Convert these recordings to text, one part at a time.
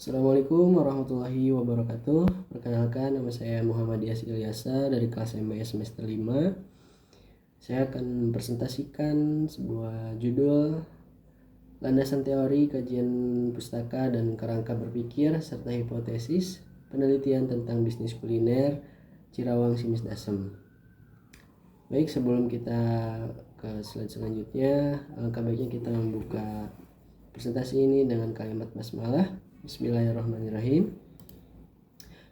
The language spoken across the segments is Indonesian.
Assalamualaikum warahmatullahi wabarakatuh. Perkenalkan, nama saya Muhammad Yas Ilyasa dari kelas MBS semester 5. Saya akan mempresentasikan sebuah judul Landasan Teori Kajian Pustaka dan Kerangka Berpikir serta Hipotesis Penelitian tentang Bisnis Kuliner Cirawang Simis Dasem. Baik, sebelum kita ke slide selanjutnya, alangkah baiknya kita membuka presentasi ini dengan kalimat basmalah. Bismillahirrahmanirrahim.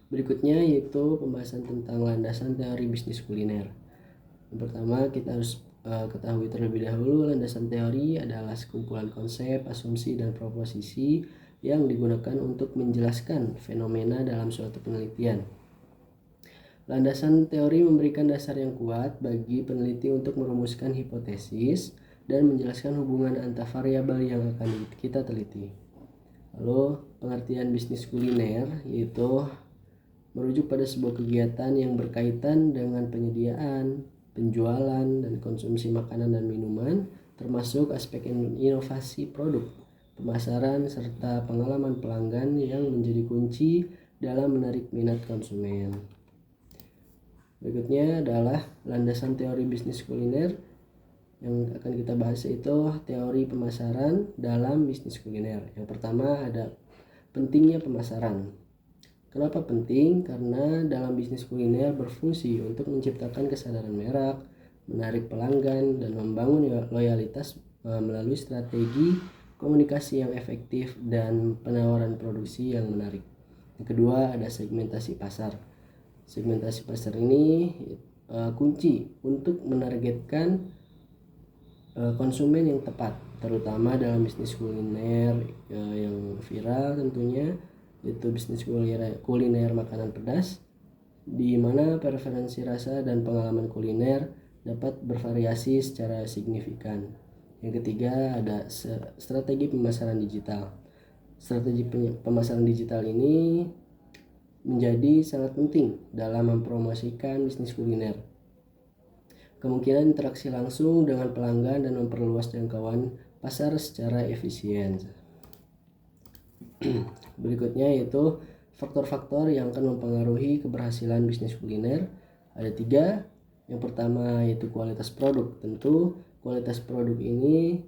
Berikutnya yaitu pembahasan tentang landasan teori bisnis kuliner. Yang pertama, kita harus ketahui terlebih dahulu landasan teori adalah sekumpulan konsep, asumsi, dan proposisi yang digunakan untuk menjelaskan fenomena dalam suatu penelitian. Landasan teori memberikan dasar yang kuat bagi peneliti untuk merumuskan hipotesis dan menjelaskan hubungan antar variabel yang akan kita teliti. Lalu pengertian bisnis kuliner yaitu merujuk pada sebuah kegiatan yang berkaitan dengan penyediaan, penjualan, dan konsumsi makanan dan minuman, termasuk aspek inovasi produk, pemasaran, serta pengalaman pelanggan yang menjadi kunci dalam menarik minat konsumen. Berikutnya adalah landasan teori bisnis kuliner. Yang akan kita bahas itu teori pemasaran dalam bisnis kuliner. Yang pertama ada pentingnya pemasaran. Kenapa penting? Karena dalam bisnis kuliner berfungsi untuk menciptakan kesadaran merek, menarik pelanggan, dan membangun loyalitas melalui strategi komunikasi yang efektif dan penawaran produksi yang menarik. Yang kedua ada segmentasi pasar. Segmentasi pasar ini kunci untuk menargetkan konsumen yang tepat, terutama dalam bisnis kuliner yang viral tentunya, yaitu bisnis kuliner makanan pedas, di mana preferensi rasa dan pengalaman kuliner dapat bervariasi secara signifikan. Yang ketiga ada strategi pemasaran digital. Strategi pemasaran digital ini menjadi sangat penting dalam mempromosikan bisnis kuliner. Kemungkinan interaksi langsung dengan pelanggan dan memperluas jangkauan pasar secara efisien. Berikutnya yaitu faktor-faktor yang akan mempengaruhi keberhasilan bisnis kuliner. Ada 3. Yang pertama yaitu kualitas produk. Tentu kualitas produk ini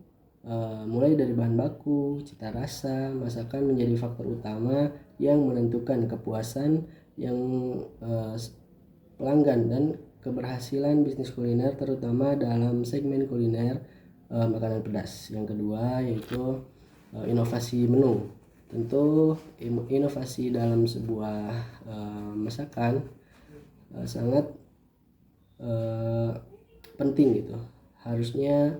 mulai dari bahan baku, cita rasa, masakan menjadi faktor utama yang menentukan kepuasan yang pelanggan dan keberhasilan bisnis kuliner, terutama dalam segmen kuliner makanan pedas. Yang kedua yaitu inovasi menu. Tentu inovasi dalam sebuah masakan sangat penting gitu. Harusnya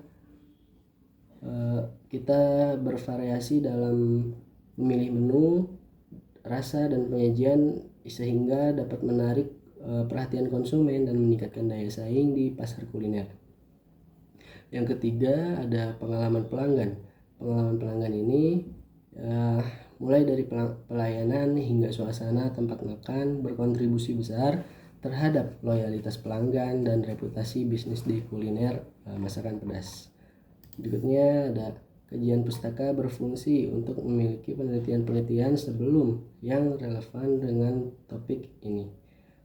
kita bervariasi dalam memilih menu, rasa, dan penyajian sehingga dapat menarik perhatian konsumen dan meningkatkan daya saing di pasar kuliner. Yang ketiga ada pengalaman pelanggan. Pengalaman pelanggan ini mulai dari pelayanan hingga suasana tempat makan berkontribusi besar terhadap loyalitas pelanggan dan reputasi bisnis di kuliner masakan pedas. Berikutnya ada kajian pustaka berfungsi untuk memiliki penelitian-penelitian sebelum yang relevan dengan topik ini.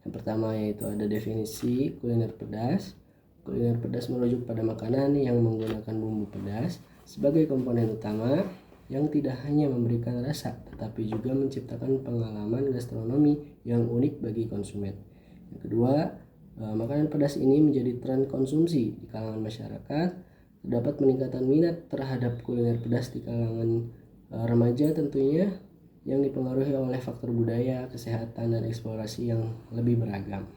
Yang pertama yaitu ada definisi kuliner pedas. Kuliner pedas merujuk pada makanan yang menggunakan bumbu pedas sebagai komponen utama yang tidak hanya memberikan rasa tetapi juga menciptakan pengalaman gastronomi yang unik bagi konsumen. Yang kedua, makanan pedas ini menjadi tren konsumsi di kalangan masyarakat. Terdapat peningkatan minat terhadap kuliner pedas di kalangan remaja tentunya, yang dipengaruhi oleh faktor budaya, kesehatan, dan eksplorasi yang lebih beragam.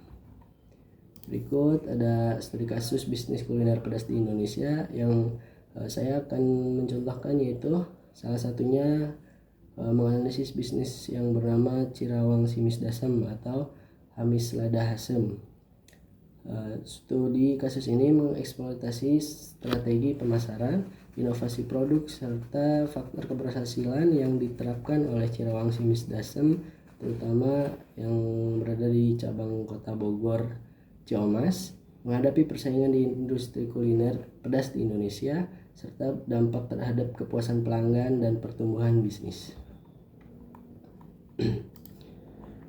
Berikut ada studi kasus bisnis kuliner pedas di Indonesia yang saya akan mencontohkan, yaitu salah satunya menganalisis bisnis yang bernama Cirawang Simis Dasem atau Hamis Lada Hasem. Studi kasus ini mengeksploitasi strategi pemasaran, inovasi produk, serta faktor keberhasilan yang diterapkan oleh Cirawang Simis Dasem, terutama yang berada di cabang kota Bogor, Ciamas, menghadapi persaingan di industri kuliner pedas di Indonesia, serta dampak terhadap kepuasan pelanggan dan pertumbuhan bisnis.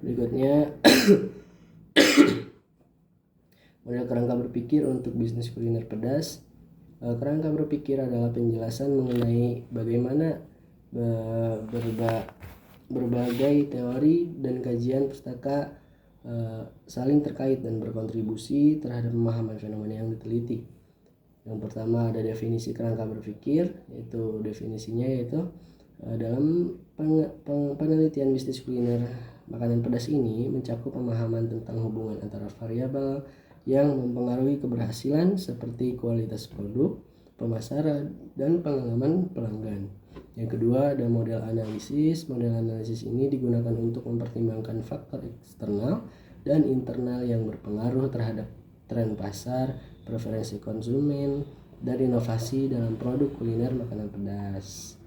Berikutnya, model kerangka berpikir untuk bisnis kuliner pedas. Kerangka berpikir adalah penjelasan mengenai bagaimana berbagai teori dan kajian pustaka saling terkait dan berkontribusi terhadap pemahaman fenomena yang diteliti. Yang pertama ada definisi kerangka berpikir, yaitu definisinya dalam penelitian bisnis kuliner makanan pedas ini mencakup pemahaman tentang hubungan antara variabel yang mempengaruhi keberhasilan seperti kualitas produk, pemasaran, dan pengalaman pelanggan. Yang kedua ada model analisis. Model analisis ini digunakan untuk mempertimbangkan faktor eksternal dan internal yang berpengaruh terhadap tren pasar, preferensi konsumen, dan inovasi dalam produk kuliner makanan pedas.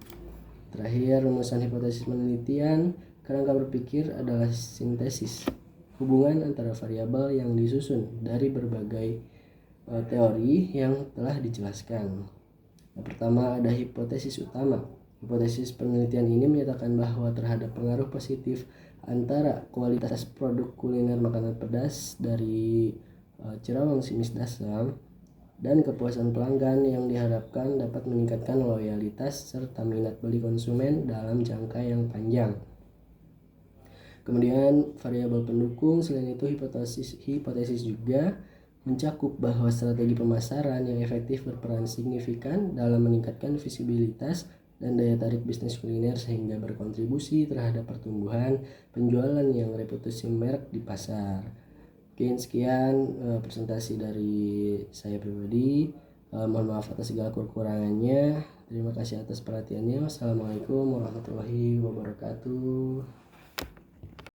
Terakhir, rumusan hipotesis penelitian. Kerangka berpikir adalah sintesis hubungan antara variabel yang disusun dari berbagai teori yang telah dijelaskan. Yang pertama ada hipotesis utama. Hipotesis penelitian ini menyatakan bahwa terhadap pengaruh positif antara kualitas produk kuliner makanan pedas dari Cirawang Simis Dasam dan kepuasan pelanggan yang diharapkan dapat meningkatkan loyalitas serta minat beli konsumen dalam jangka yang panjang. Kemudian variabel pendukung. Selain itu, hipotesis juga mencakup bahwa strategi pemasaran yang efektif berperan signifikan dalam meningkatkan visibilitas dan daya tarik bisnis kuliner sehingga berkontribusi terhadap pertumbuhan penjualan yang reputasi merek di pasar. Oke, sekian presentasi dari saya pribadi. Mohon maaf atas segala kekurangannya. Terima kasih atas perhatiannya. Wassalamualaikum warahmatullahi wabarakatuh.